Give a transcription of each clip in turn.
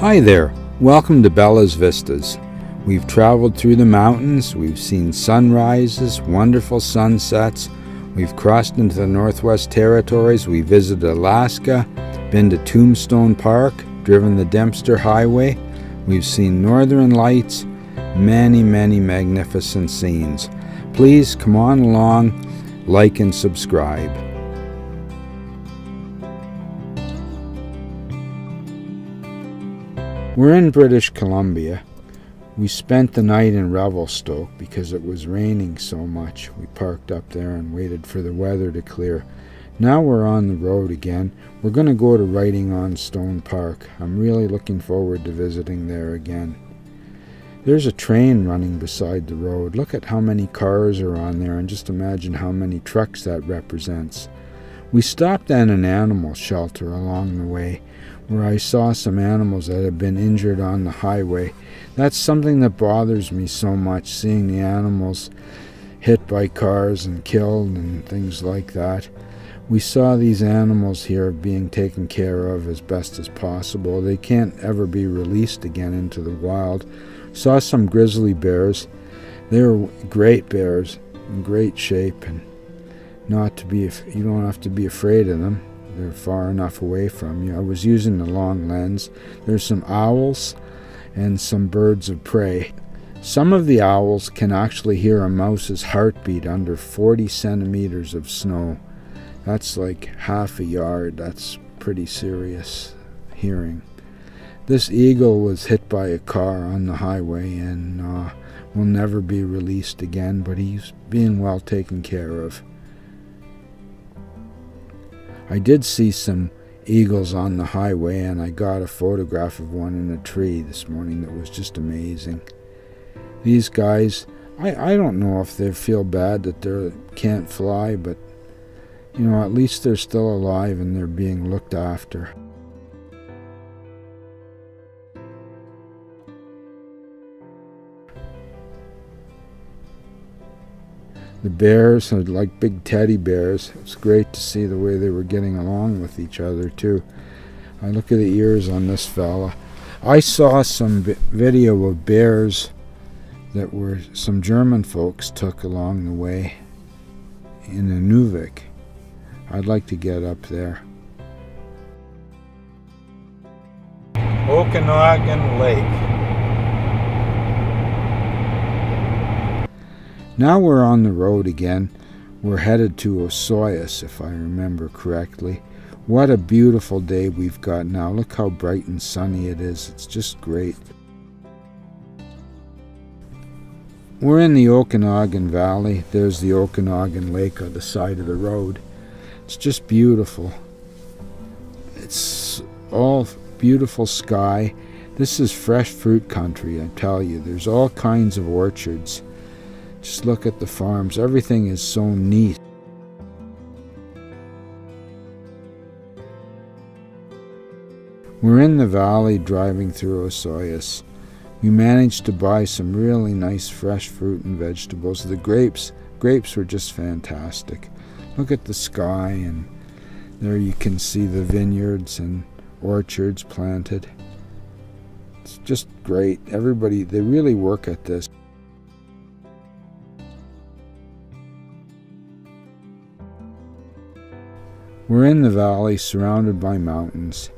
Hi there, welcome to Bella's Vistas. We've traveled through the mountains, we've seen sunrises, wonderful sunsets, we've crossed into the Northwest Territories, we visited Alaska, been to Tombstone Park, driven the Dempster Highway, we've seen northern lights, many magnificent scenes. Please come on along, like and subscribe. We're in British Columbia. We spent the night in Revelstoke because it was raining so much. We parked up there and waited for the weather to clear. Now we're on the road again. We're going to go to Writing on Stone Park. I'm really looking forward to visiting there again. There's a train running beside the road. Look at how many cars are on there, and just imagine how many trucks that represents. We stopped at an animal shelter along the way, where I saw some animals that had been injured on the highway. That's something that bothers me so much, seeing the animals hit by cars and killed and things like that. We saw these animals here being taken care of as best as possible. They can't ever be released again into the wild. Saw some grizzly bears. They were great bears, in great shape, and you don't have to be afraid of them. They're far enough away from you. I was using the long lens. There's some owls and some birds of prey. Some of the owls can actually hear a mouse's heartbeat under 40 centimeters of snow. That's like half a yard. That's pretty serious hearing. This eagle was hit by a car on the highway and will never be released again, but he's being well taken care of. I did see some eagles on the highway, and I got a photograph of one in a tree this morning that was just amazing. These guys, I don't know if they feel bad that they can't fly, but you know, at least they're still alive and they're being looked after. The bears are like big teddy bears. It's great to see the way they were getting along with each other too. I look at the ears on this fella. I saw some video of bears that were some German folks took along the way in Nunavut. I'd like to get up there. Okanagan Lake. Now we're on the road again. We're headed to Osoyoos, if I remember correctly. What a beautiful day we've got now. Look how bright and sunny it is. It's just great. We're in the Okanagan Valley. There's the Okanagan Lake on the side of the road. It's just beautiful. It's all beautiful sky. This is fresh fruit country, I tell you. There's all kinds of orchards. Just look at the farms. Everything is so neat. We're in the valley driving through Osoyoos. We managed to buy some really nice fresh fruit and vegetables. The grapes were just fantastic. Look at the sky, and there you can see the vineyards and orchards planted. It's just great. Everybody, they really work at this. We're in the valley surrounded by mountains.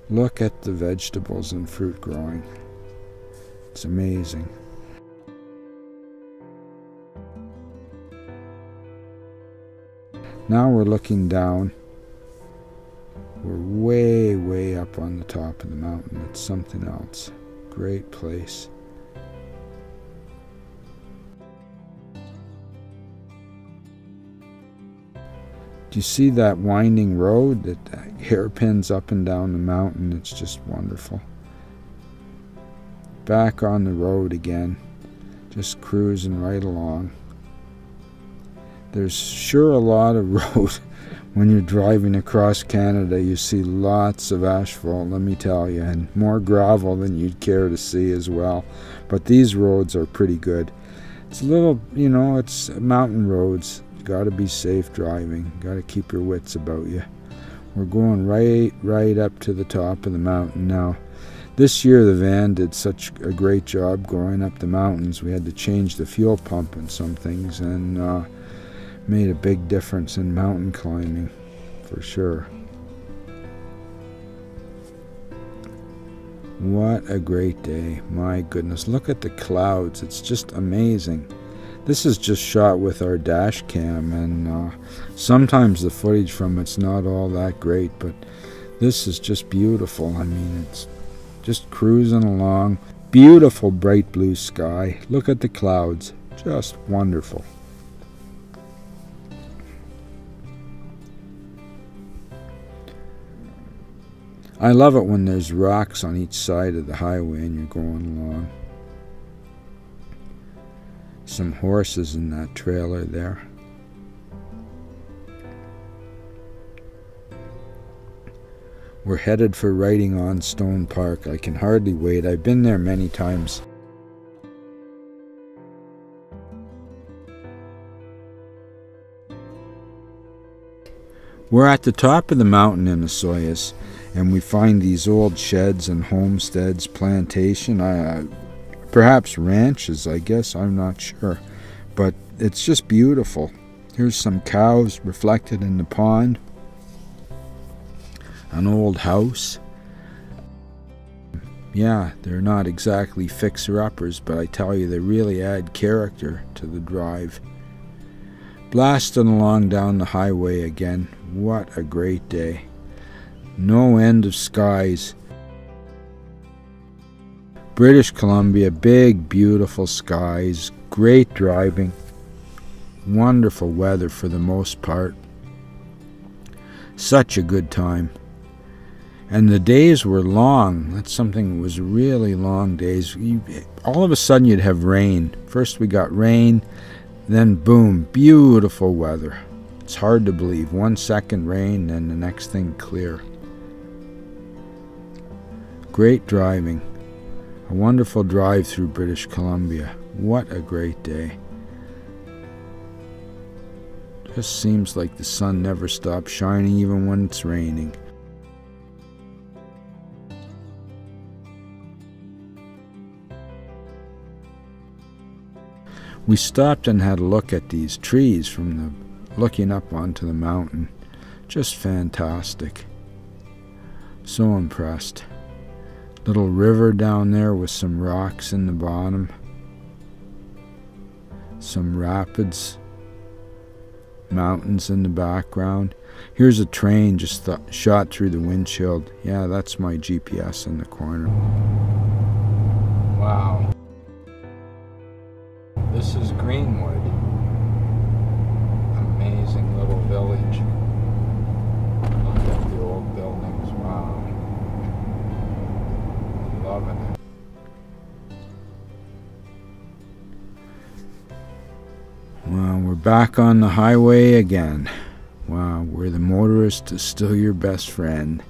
Look at the vegetables and fruit growing. It's amazing. Now we're looking down. We're way up on the top of the mountain. It's something else. Great place. Do you see that winding road that hairpins up and down the mountain? It's just wonderful. Back on the road again, just cruising right along. There's sure a lot of road when you're driving across Canada. You see lots of asphalt, let me tell you, and more gravel than you'd care to see as well. But these roads are pretty good. It's a little, you know, it's mountain roads. Got to be safe driving. Got to keep your wits about you. We're going right up to the top of the mountain now. This year the van did such a great job going up the mountains. We had to change the fuel pump and some things, and made a big difference in mountain climbing, for sure. What a great day. My goodness, look at the clouds. It's just amazing. This is just shot with our dash cam, and sometimes the footage from it's not all that great, but this is just beautiful. I mean, it's just cruising along. Beautiful bright blue sky. Look at the clouds. Just wonderful. I love it when there's rocks on each side of the highway and you're going along. Some horses in that trailer there. We're headed for Writing on Stone Park. I can hardly wait. I've been there many times. We're at the top of the mountain in Osoyoos, and we find these old sheds and homesteads, plantation, perhaps ranches, I guess, I'm not sure. But it's just beautiful. Here's some cows reflected in the pond. An old house. Yeah, they're not exactly fixer-uppers, but I tell you, they really add character to the drive. Blasting along down the highway again. What a great day. No end of skies. British Columbia, big, beautiful skies, great driving, wonderful weather for the most part. Such a good time. And the days were long. That's something that was really long days. All of a sudden you'd have rain. First we got rain, then boom, beautiful weather. It's hard to believe. 1 second rain, and the next thing clear. Great driving. A wonderful drive through British Columbia. What a great day. Just seems like the sun never stops shining even when it's raining. We stopped and had a look at these trees from looking up onto the mountain. Just fantastic. So impressed. Little river down there with some rocks in the bottom. Some rapids. Mountains in the background. Here's a train just shot through the windshield. Yeah, that's my GPS in the corner. Wow. This is Greenwood. Amazing little village. Look at the old buildings. Wow. Loving it. Well, we're back on the highway again. Wow, where the motorist is still your best friend.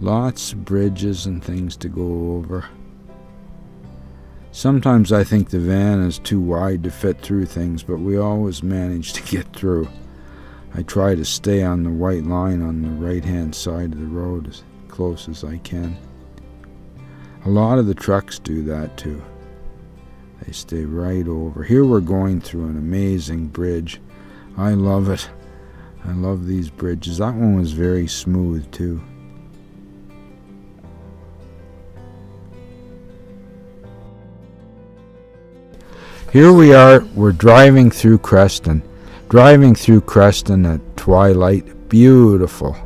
Lots of bridges and things to go over. Sometimes I think the van is too wide to fit through things, but we always manage to get through. I try to stay on the white line on the right-hand side of the road as close as I can. A lot of the trucks do that too. They stay right over. Here we're going through an amazing bridge. I love it. I love these bridges. That one was very smooth too. Here we are, we're driving through Creston. Driving through Creston at twilight. Beautiful.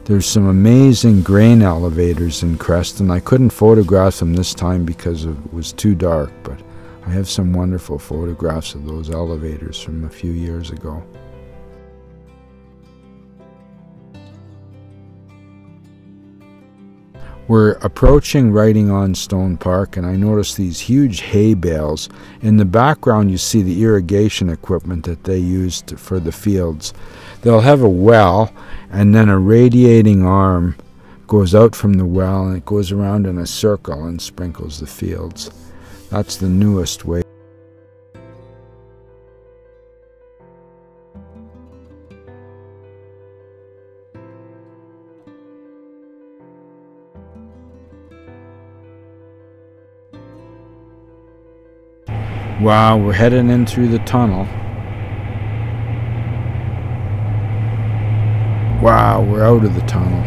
There's some amazing grain elevators in Creston. I couldn't photograph them this time because it was too dark, but I have some wonderful photographs of those elevators from a few years ago. We're approaching Writing on Stone Park, and I notice these huge hay bales. In the background you see the irrigation equipment that they used for the fields. They'll have a well, and then a radiating arm goes out from the well, and it goes around in a circle and sprinkles the fields. That's the newest way. Wow, we're heading in through the tunnel. Wow, we're out of the tunnel.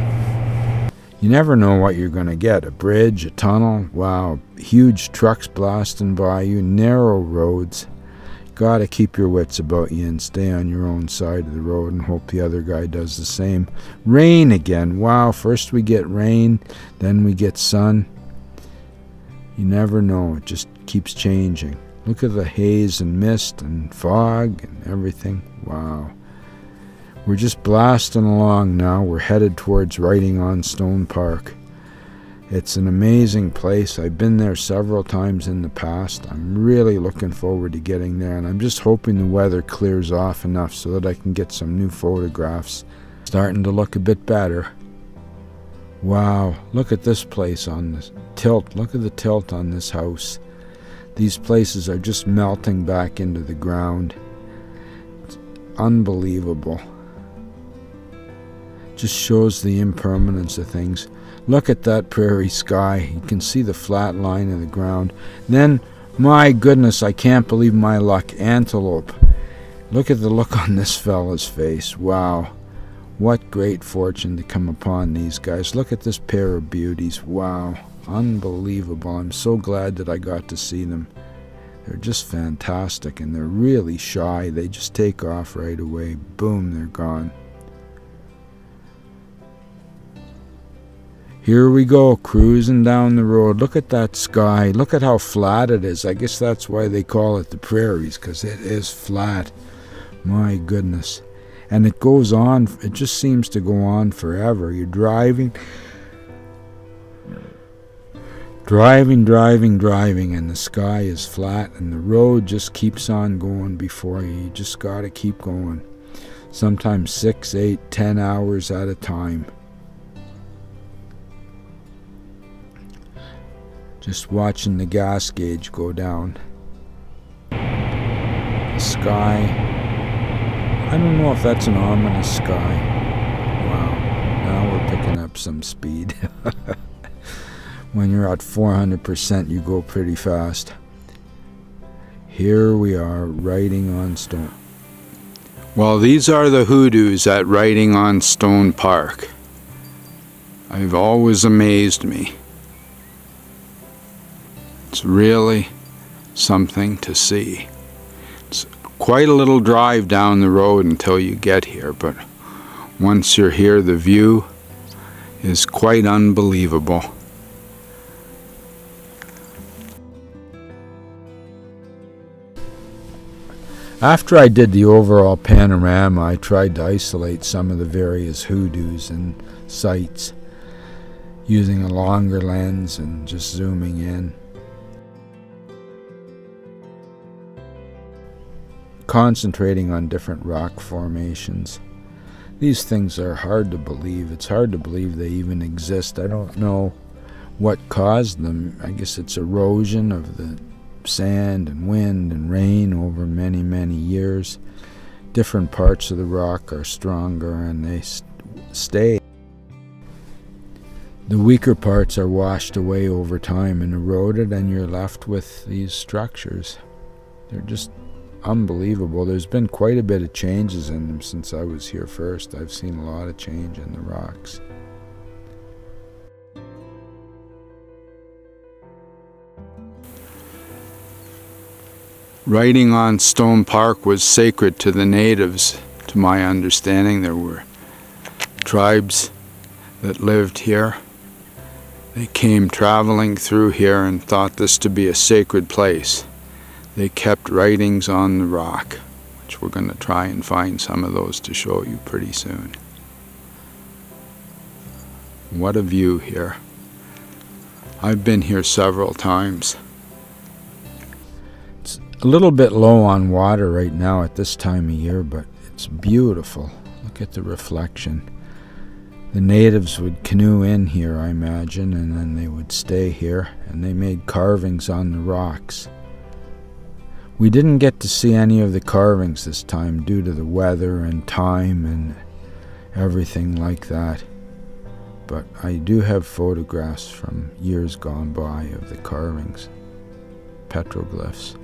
You never know what you're going to get. A bridge, a tunnel, wow, huge trucks blasting by you, narrow roads. Gotta keep your wits about you and stay on your own side of the road and hope the other guy does the same. Rain again. Wow, first we get rain, then we get sun. You never know, it just keeps changing. Look at the haze and mist and fog and everything. Wow. We're just blasting along now. We're headed towards Writing on Stone Park. It's an amazing place. I've been there several times in the past. I'm really looking forward to getting there, and I'm just hoping the weather clears off enough so that I can get some new photographs. Starting to look a bit better. Wow, look at this place on this tilt. Look at the tilt on this house. These places are just melting back into the ground. It's unbelievable. Just shows the impermanence of things. Look at that prairie sky. You can see the flat line of the ground. Then, my goodness, I can't believe my luck. Antelope. Look at the look on this fella's face. Wow. What great fortune to come upon these guys. Look at this pair of beauties. Wow. Unbelievable. I'm so glad that I got to see them. They're just fantastic, and they're really shy. They just take off right away. Boom, they're gone. Here we go, cruising down the road. Look at that sky. Look at how flat it is. I guess that's why they call it the prairies, because it is flat. My goodness. And it goes on. It just seems to go on forever. You're driving, and the sky is flat, and the road just keeps on going before you. You just got to keep going. Sometimes 6, 8, 10 hours at a time. Just watching the gas gauge go down. The sky, I don't know if that's an ominous sky. Wow, now we're picking up some speed. When you're at 400%, you go pretty fast. Here we are, Writing on Stone. Well, these are the hoodoos at Writing on Stone Park. They've always amazed me. It's really something to see. It's quite a little drive down the road until you get here, but once you're here, the view is quite unbelievable. After I did the overall panorama, I tried to isolate some of the various hoodoos and sites using a longer lens and just zooming in. Concentrating on different rock formations. These things are hard to believe. It's hard to believe they even exist. I don't know what caused them. I guess it's erosion of the sand and wind and rain over many, many years. Different parts of the rock are stronger and they stay. The weaker parts are washed away over time and eroded, and you're left with these structures. They're just unbelievable. There's been quite a bit of changes in them since I was here first. I've seen a lot of change in the rocks. Writing on Stone Park was sacred to the natives, to my understanding. There were tribes that lived here. They came traveling through here and thought this to be a sacred place. They kept writings on the rock, which we're going to try and find some of those to show you pretty soon. What a view here. I've been here several times. It's a little bit low on water right now at this time of year, but it's beautiful. Look at the reflection. The natives would canoe in here, I imagine, and then they would stay here, and they made carvings on the rocks. We didn't get to see any of the carvings this time due to the weather and time and everything like that. But I do have photographs from years gone by of the carvings, petroglyphs.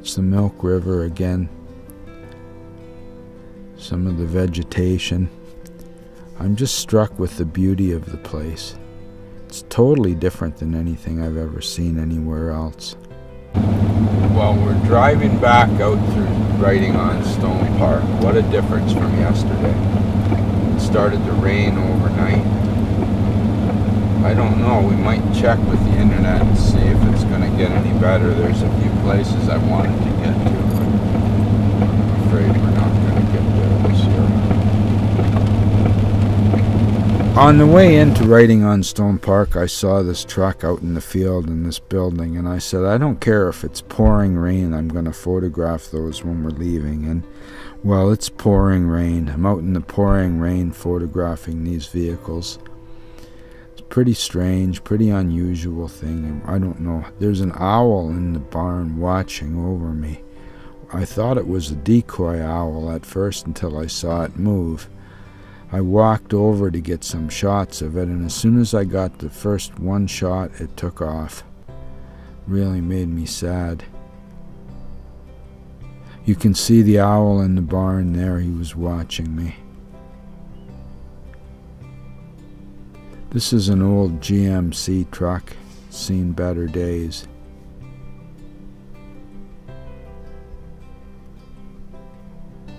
It's the Milk River again. Some of the vegetation. I'm just struck with the beauty of the place. It's totally different than anything I've ever seen anywhere else. Well, we're driving back out through Writing on Stone Park. What a difference from yesterday. It started to rain overnight. I don't know, we might check with the internet and see if it's going to get any better. There's a few places I wanted to get to, but I'm afraid we're not going to get there this year. On the way into Writing on Stone Park, I saw this truck out in the field in this building, and I said, I don't care if it's pouring rain, I'm going to photograph those when we're leaving. And, well, it's pouring rain. I'm out in the pouring rain photographing these vehicles. Pretty strange, pretty unusual thing. I don't know. There's an owl in the barn watching over me. I thought it was a decoy owl at first until I saw it move. I walked over to get some shots of it, and as soon as I got the first one shot, it took off. Really made me sad. You can see the owl in the barn there. He was watching me. This is an old GMC truck, seen better days.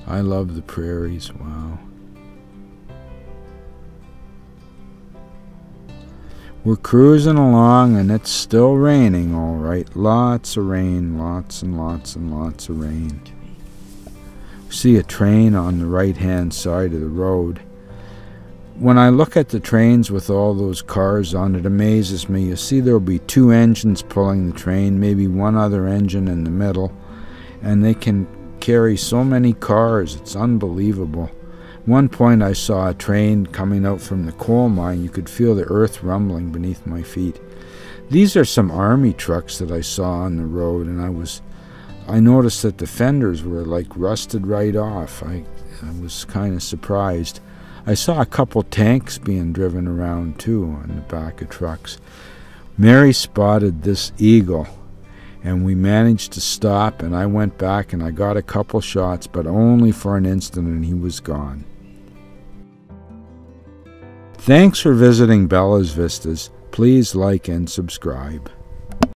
I love the prairies, wow. We're cruising along and it's still raining, all right. Lots of rain, lots and lots and lots of rain. We see a train on the right-hand side of the road. When I look at the trains with all those cars on, it amazes me. You see there'll be two engines pulling the train, maybe one other engine in the middle, and they can carry so many cars. It's unbelievable. One point I saw a train coming out from the coal mine. You could feel the earth rumbling beneath my feet. These are some army trucks that I saw on the road, and I noticed that the fenders were like rusted right off. I was kind of surprised. I saw a couple tanks being driven around too on the back of trucks. Mary spotted this eagle, and we managed to stop, and I went back and I got a couple shots, but only for an instant, and he was gone. Thanks for visiting Bella's Vistas. Please like and subscribe.